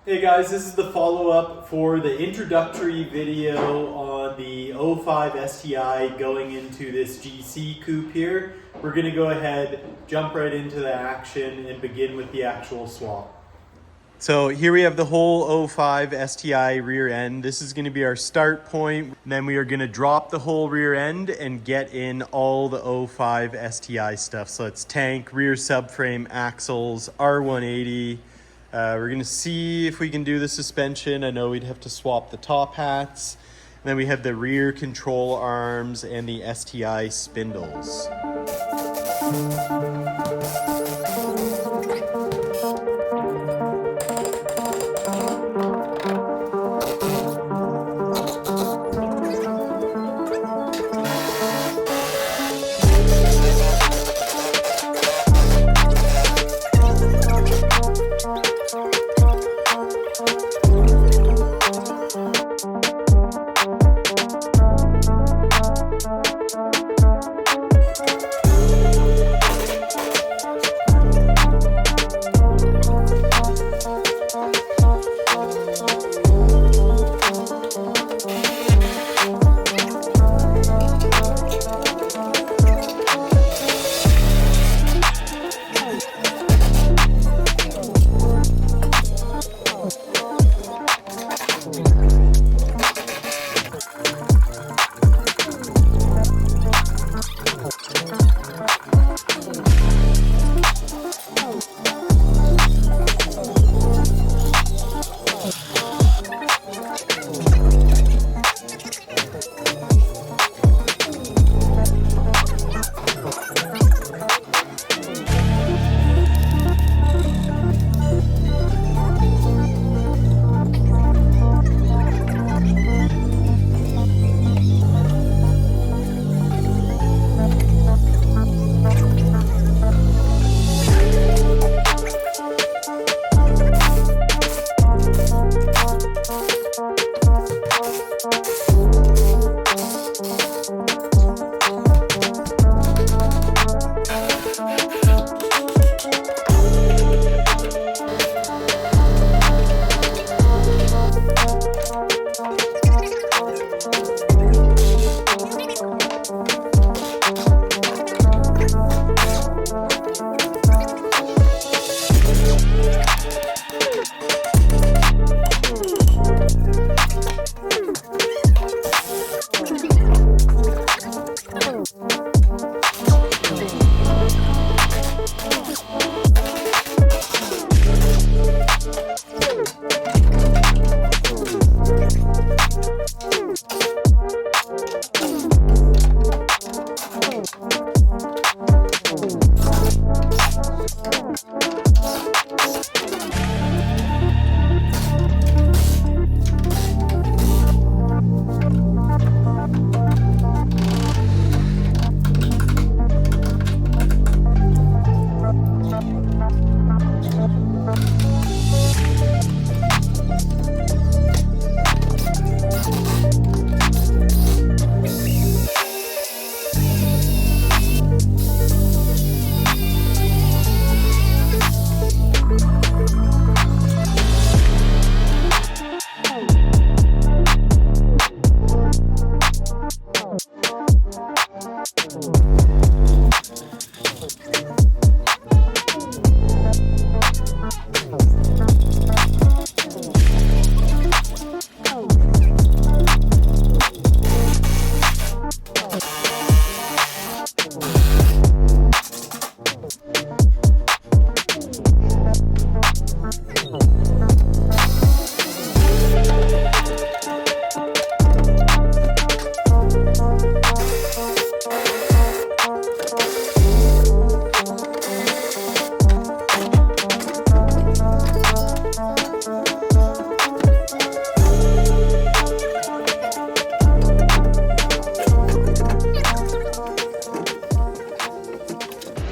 Hey guys, this is the follow-up for the introductory video on the 05 STI going into this GC coupe here. We're going to go ahead, jump right into the action and begin with the actual swap. So here we have the whole 05 STI rear end. This is going to be our start point. And then we are going to drop the whole rear end and get in all the 05 STI stuff. So it's tank, rear subframe, axles, R180. We're going to see if we can do the suspension. I know we'd have to swap the top hats. And then we have the rear control arms and the STI spindles.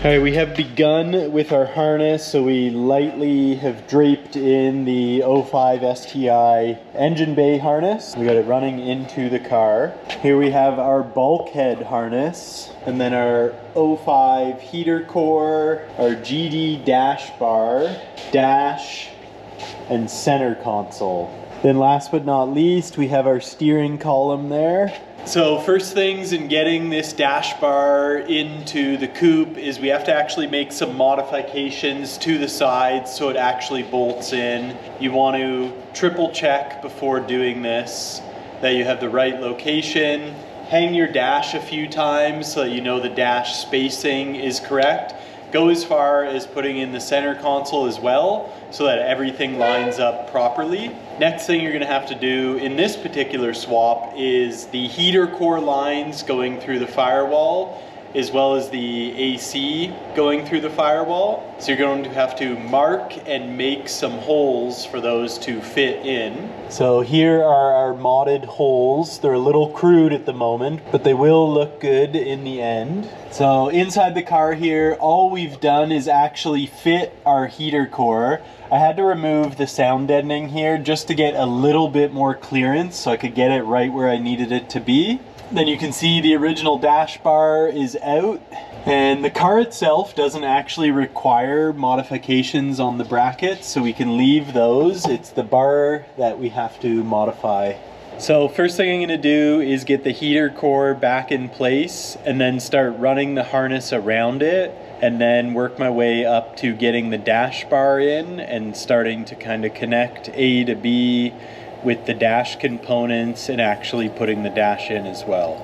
Alright, we have begun with our harness, so we lightly have draped in the 05 STI engine bay harness. We got it running into the car. Here we have our bulkhead harness, and then our 05 heater core, our GD dash bar, dash, and center console. Then last but not least, we have our steering column there. So first things in getting this dash bar into the coupe is we have to actually make some modifications to the sides so it actually bolts in. You want to triple check before doing this that you have the right location. Hang your dash a few times so that you know the dash spacing is correct. Go as far as putting in the center console as well so that everything lines up properly. Next thing you're going to have to do in this particular swap is the heater core lines going through the firewall as well as the AC going through the firewall. So you're going to have to mark and make some holes for those to fit in. So here are our modded holes. They're a little crude at the moment, but they will look good in the end. So inside the car here, all we've done is actually fit our heater core. I had to remove the sound deadening here just to get a little bit more clearance so I could get it right where I needed it to be. Then you can see the original dash bar is out, and the car itself doesn't actually require modifications on the brackets, so we can leave those. It's the bar that we have to modify. So first thing I'm going to do is get the heater core back in place and then start running the harness around it, and then work my way up to getting the dash bar in and starting to kind of connect A to B with the dash components and actually putting the dash in as well.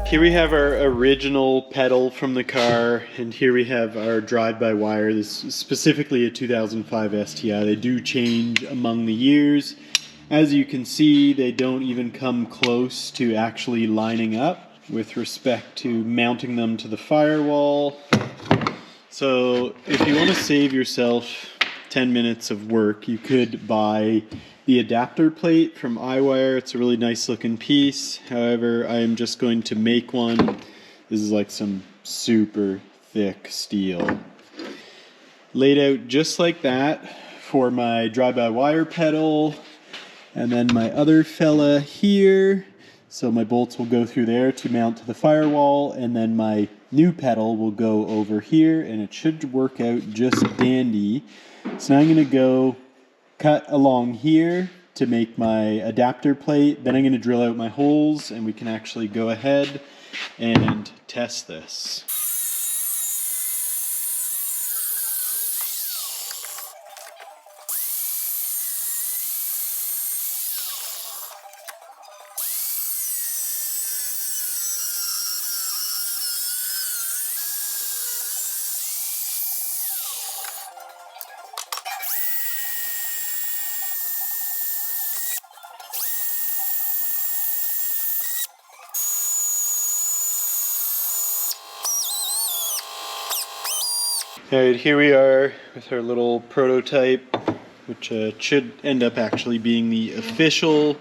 Here we have our original pedal from the car, and here we have our drive-by-wire. This is specifically a 2005 STI. They do change among the years. As you can see, they don't even come close to actually lining up with respect to mounting them to the firewall. So if you want to save yourself 10 minutes of work, you could buy the adapter plate from iWire. It's a really nice looking piece. However, I am just going to make one. This is like some super thick steel. Laid out just like that for my drive-by-wire pedal. And then my other fella here. So my bolts will go through there to mount to the firewall. And then my new pedal will go over here. And it should work out just dandy. So now I'm going to go cut along here to make my adapter plate. Then I'm going to drill out my holes and we can actually go ahead and test this. Alright, here we are with our little prototype, which should end up actually being the official.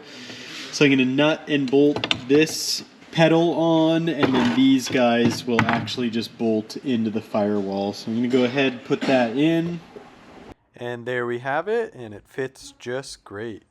So I'm going to nut and bolt this pedal on, and then these guys will actually just bolt into the firewall. So I'm going to go ahead and put that in. And there we have it, and it fits just great.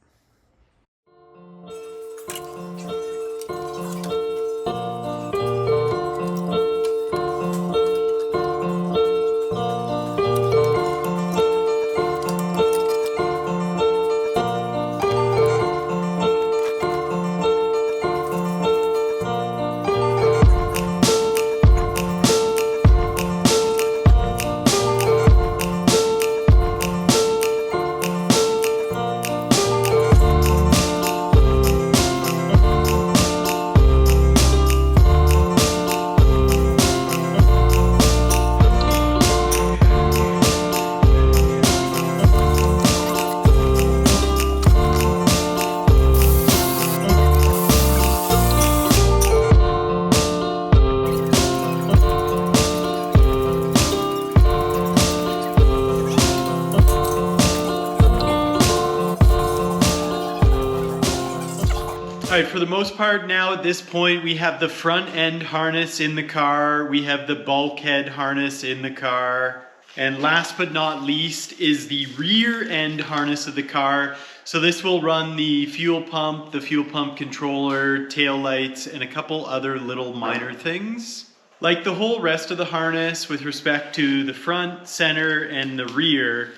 most part now at this point, we have the front end harness in the car, we have the bulkhead harness in the car, and last but not least is the rear end harness of the car. So this will run the fuel pump controller, tail lights, and a couple other little minor things. Like the whole rest of the harness with respect to the front, center, and the rear,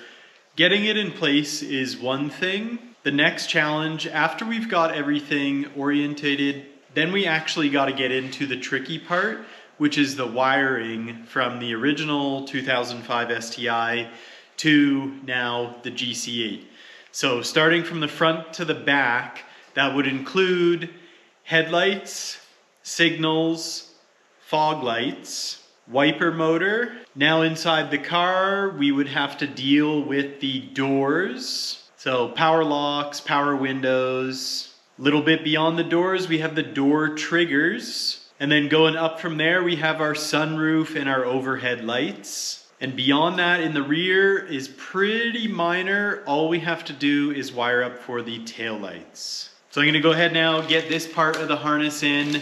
getting it in place is one thing. The next challenge, after we've got everything orientated, then we actually got to get into the tricky part, which is the wiring from the original 2005 STI to now the GC8. So starting from the front to the back, that would include headlights, signals, fog lights, wiper motor. Now inside the car, we would have to deal with the doors. So power locks, power windows. A little bit beyond the doors, we have the door triggers. And then going up from there, we have our sunroof and our overhead lights. And beyond that, in the rear is pretty minor. All we have to do is wire up for the tail lights. So I'm gonna go ahead now, get this part of the harness in.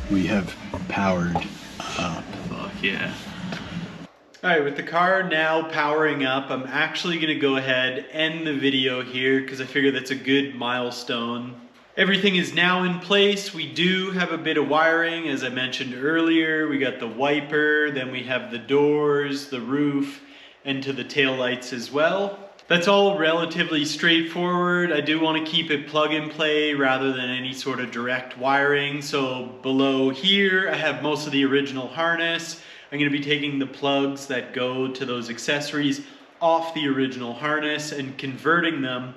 We have powered up. Fuck yeah. Alright, with the car now powering up, I'm actually going to go ahead and end the video here because I figure that's a good milestone. Everything is now in place. We do have a bit of wiring, as I mentioned earlier. We got the wiper, then we have the doors, the roof, and to the tail lights as well. That's all relatively straightforward. I do want to keep it plug and play rather than any sort of direct wiring. So below here, I have most of the original harness. I'm going to be taking the plugs that go to those accessories off the original harness and converting them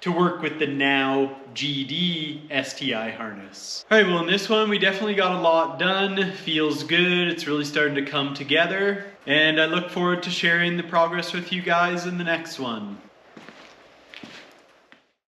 to work with the now GD STI harness. All right, well in this one we definitely got a lot done. Feels good, it's really starting to come together. And I look forward to sharing the progress with you guys in the next one.